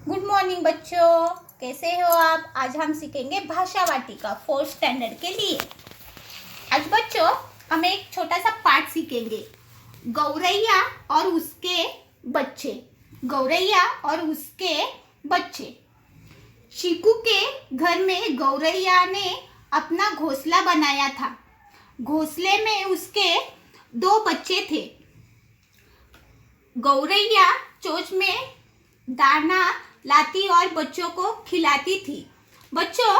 Good morning बच्चों, कैसे हो आप। आज हम सीखेंगे भाषा वाटिका 4th स्टैंडर्ड के लिए। आज बच्चों हम एक छोटा सा पाठ सीखेंगे, गौरैया और उसके बच्चे। गौरैया और उसके बच्चे। चीकू के घर में गौरैया ने अपना घोंसला बनाया था। घोंसले में उसके 2 बच्चे थे। गौरैया चोंच में दाना लाती और बच्चों को खिलाती थी। बच्चों,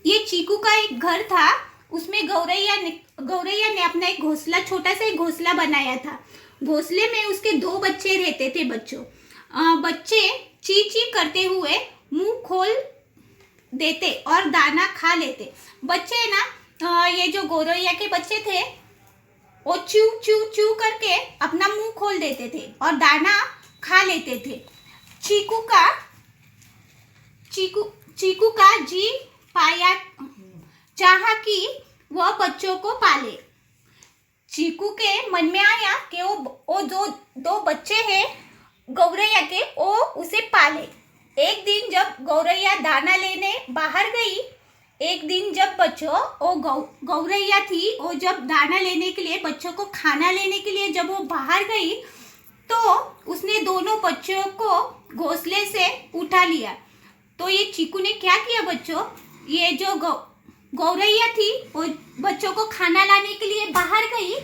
ये चीकू का एक घर था, उसमें गौरैया ने अपना एक घोंसला, छोटा सा एक घोंसला बनाया था। घोंसले में उसके 2 बच्चे रहते थे। बच्चे ची ची करते हुए मुंह खोल देते और दाना खा लेते। बच्चे ना, ये जो गौरैया के बच्चे थे वो चू चू चू करके अपना मुंह खोल देते थे और दाना खा लेते थे। चीकू का जी पाया चाहा कि वह बच्चों को पाले। चीकू के मन में आया कि वो जो 2 बच्चे हैं गौरैया के, वो उसे पाले। एक दिन जब गौरैया दाना लेने बाहर गई, एक दिन जब बच्चों वो गौरैया थी, वो जब दाना लेने के लिए, बच्चों को खाना लेने के लिए जब वो बाहर गई, तो उसने दोनों बच्चों को घोंसले से उठा लिया। तो ये चीकू ने क्या किया बच्चों, ये जो गौरैया थी वो बच्चों को खाना लाने के लिए बाहर गई,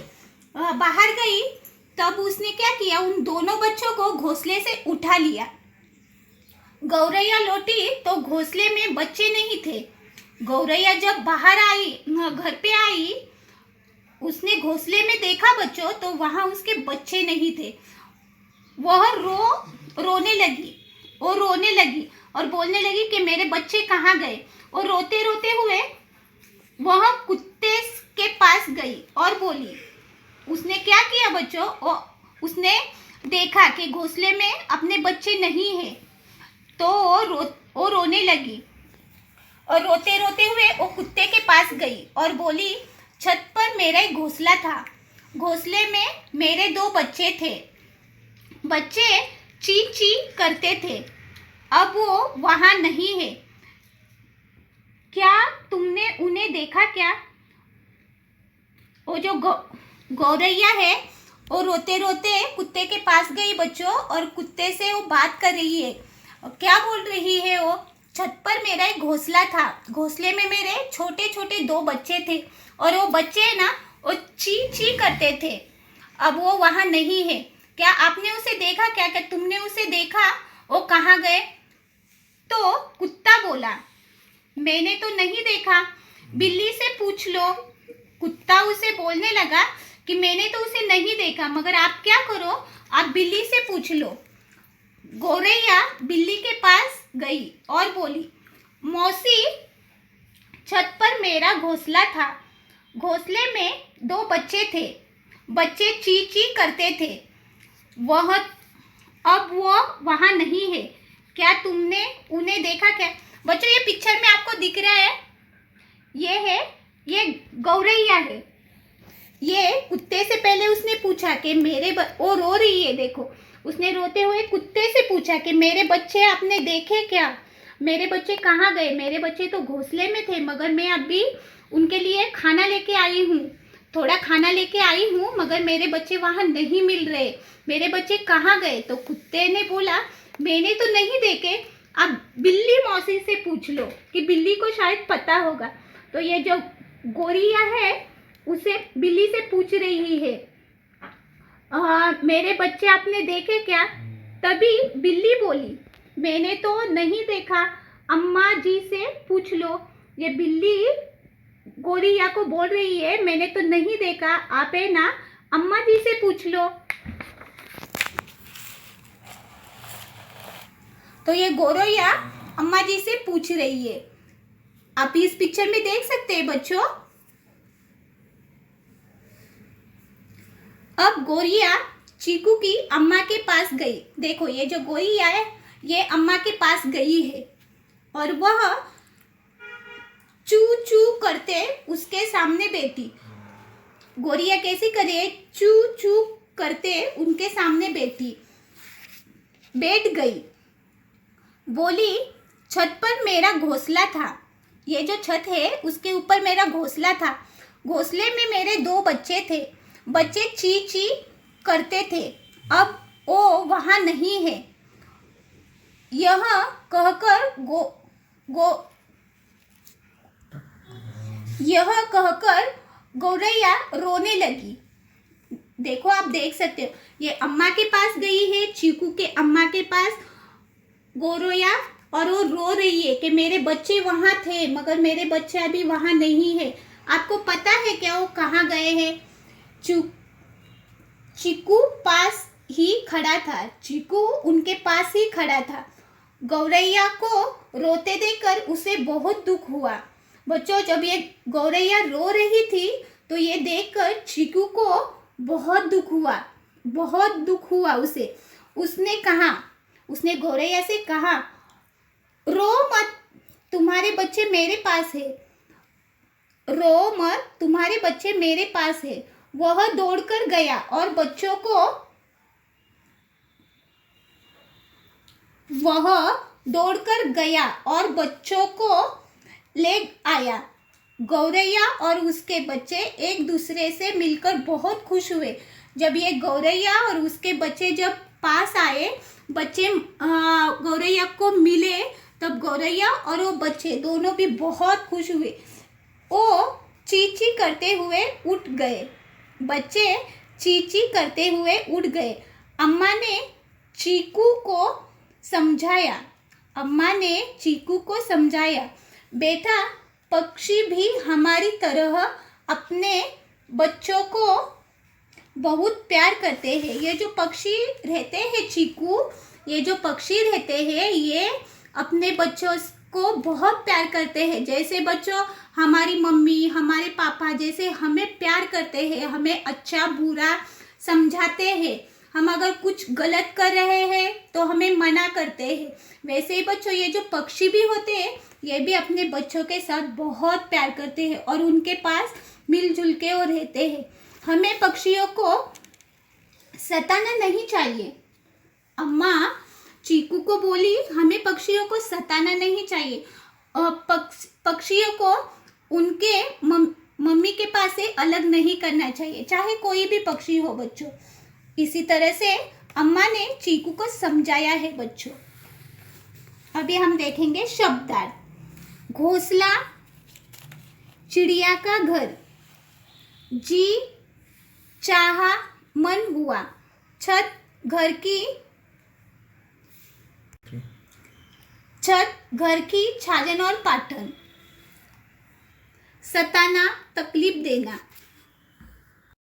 तब उसने क्या किया, उन दोनों बच्चों को घोंसले से उठा लिया। गौरैया लौटी तो घोंसले में बच्चे नहीं थे। गौरैया जब बाहर आई, घर पे आई, उसने घोंसले में देखा बच्चों, तो वहां उसके बच्चे नहीं थे। वह रोने लगी और बोलने लगी कि मेरे बच्चे कहाँ गए। और रोते रोते हुए वह कुत्ते के पास गई और बोली। उसने क्या किया बच्चों, उसने देखा कि घोंसले में अपने बच्चे नहीं हैं, तो वो रोने लगी और रोते रोते हुए वो कुत्ते के पास गई और बोली, छत पर मेरा एक घोंसला था, घोंसले में मेरे 2 बच्चे थे, बच्चे ची ची करते थे, अब वो वहां नहीं है, क्या तुमने उन्हें देखा क्या। वो जो गौरैया है वो रोते रोते कुत्ते के पास गई बच्चों, और कुत्ते से वो बात कर रही है। क्या बोल रही है वो, छत पर मेरा एक घोंसला था, घोंसले में मेरे छोटे छोटे 2 बच्चे थे, और वो बच्चे ना वो ची ची करते थे, अब वो वहां नहीं है, क्या आपने उसे देखा क्या तुमने उसे देखा, वो कहाँ गए। तो कुत्ता बोला, मैंने तो नहीं देखा, बिल्ली से पूछ लो। कुत्ता उसे बोलने लगा कि मैंने तो उसे नहीं देखा, मगर आप क्या करो, आप बिल्ली से पूछ लो। गौरैया बिल्ली के पास गई और बोली, मौसी, छत पर मेरा घोंसला था, घोंसले में 2 बच्चे थे, बच्चे ची ची करते थे, अब वो वहां नहीं है, क्या तुमने उन्हें देखा क्या। बच्चों, ये पिक्चर में आपको दिख रहा है, ये गौरैया है। ये कुत्ते से पहले उसने पूछा कि वो रो रही है, देखो, उसने रोते हुए कुत्ते से पूछा कि मेरे बच्चे आपने देखे क्या, मेरे बच्चे कहाँ गए, मेरे बच्चे तो घोंसले में थे, मगर मैं अभी उनके लिए खाना लेके आई हूँ, थोड़ा खाना लेके आई हूँ, मगर मेरे बच्चे वहाँ नहीं मिल रहे, मेरे बच्चे कहाँ गए। तो कुत्ते ने बोला, मैंने तो नहीं देखे, आप बिल्ली मौसी से पूछ लो, कि बिल्ली को शायद पता होगा। तो ये जो गौरैया है उसे बिल्ली से पूछ रही है, मेरे बच्चे आपने देखे क्या। तभी बिल्ली बोली, मैंने तो नहीं देखा, अम्मा जी से पूछ लो। ये बिल्ली गौरैया को बोल रही है, मैंने तो नहीं देखा, आप है ना अम्मा जी से पूछ लो। तो ये गौरैया अम्मा जी से पूछ रही है, आप इस पिक्चर में देख सकते हैं बच्चों। अब गौरैया चीकू की अम्मा के पास गई। देखो, ये जो गौरैया है ये अम्मा के पास गई है, और वह चू चू करते उसके सामने बैठी। गौरैया कैसी करे, चू चू करते उनके सामने बैठी। बैठ गई। बोली, छत पर मेरा घोंसला था। ये जो छत है उसके ऊपर मेरा घोंसला था। घोंसले में मेरे 2 बच्चे थे। बच्चे ची ची करते थे। अब वो वहाँ नहीं है। यह कहकर गौरैया रोने लगी। देखो, आप देख सकते हो, ये अम्मा के पास गई है, चीकू के अम्मा के पास गौरैया, और वो रो रही है कि मेरे बच्चे वहाँ थे मगर मेरे बच्चे अभी वहाँ नहीं है। आपको पता है क्या वो कहाँ गए हैं? चीकू पास ही खड़ा था। चीकू उनके पास ही खड़ा था। गौरैया को रोते देखकर उसे बहुत दुख हुआ। बच्चों, जब ये गौरैया रो रही थी तो ये देखकर चीकू को बहुत दुख हुआ उसे। उसने गौरैया से कहा, रो मत, तुम्हारे बच्चे मेरे पास है। रो मत, तुम्हारे बच्चे मेरे पास है। वह दौड़कर गया और बच्चों को ले आया। गौरैया और उसके बच्चे एक दूसरे से मिलकर बहुत खुश हुए। जब ये गौरैया और उसके बच्चे जब पास आए, बच्चे गौरैया को मिले, तब गौरैया और वो बच्चे दोनों भी बहुत खुश हुए। वो चींची करते हुए उठ गए। बच्चे चींची करते हुए उड़ गए। अम्मा ने चीकू को समझाया, बेटा, पक्षी भी हमारी तरह अपने बच्चों को बहुत प्यार करते हैं। ये जो पक्षी रहते हैं चीकू, ये जो पक्षी रहते हैं ये अपने बच्चों को बहुत प्यार करते हैं। जैसे बच्चों हमारी मम्मी, हमारे पापा जैसे हमें प्यार करते हैं, हमें अच्छा बुरा समझाते हैं। हम अगर कुछ गलत कर रहे हैं तो हमें मना करते हैं। वैसे ही बच्चों ये जो पक्षी भी होते हैं ये भी अपने बच्चों के साथ बहुत प्यार करते हैं और उनके पास मिलजुल के वो रहते हैं। हमें पक्षियों को सताना नहीं चाहिए। अम्मा चीकू को बोली, हमें पक्षियों को सताना नहीं चाहिए। पक्षियों को उनके मम्मी के पास से अलग नहीं करना चाहिए, चाहे कोई भी पक्षी हो बच्चों। इसी तरह से अम्मा ने चीकू को समझाया है बच्चों। अभी हम देखेंगे शब्दार्थ। घोंसला, चिड़िया का घर, जी चाहा, मन हुआ, छत, घर की छाजन और पाटन, सताना, तकलीफ देना,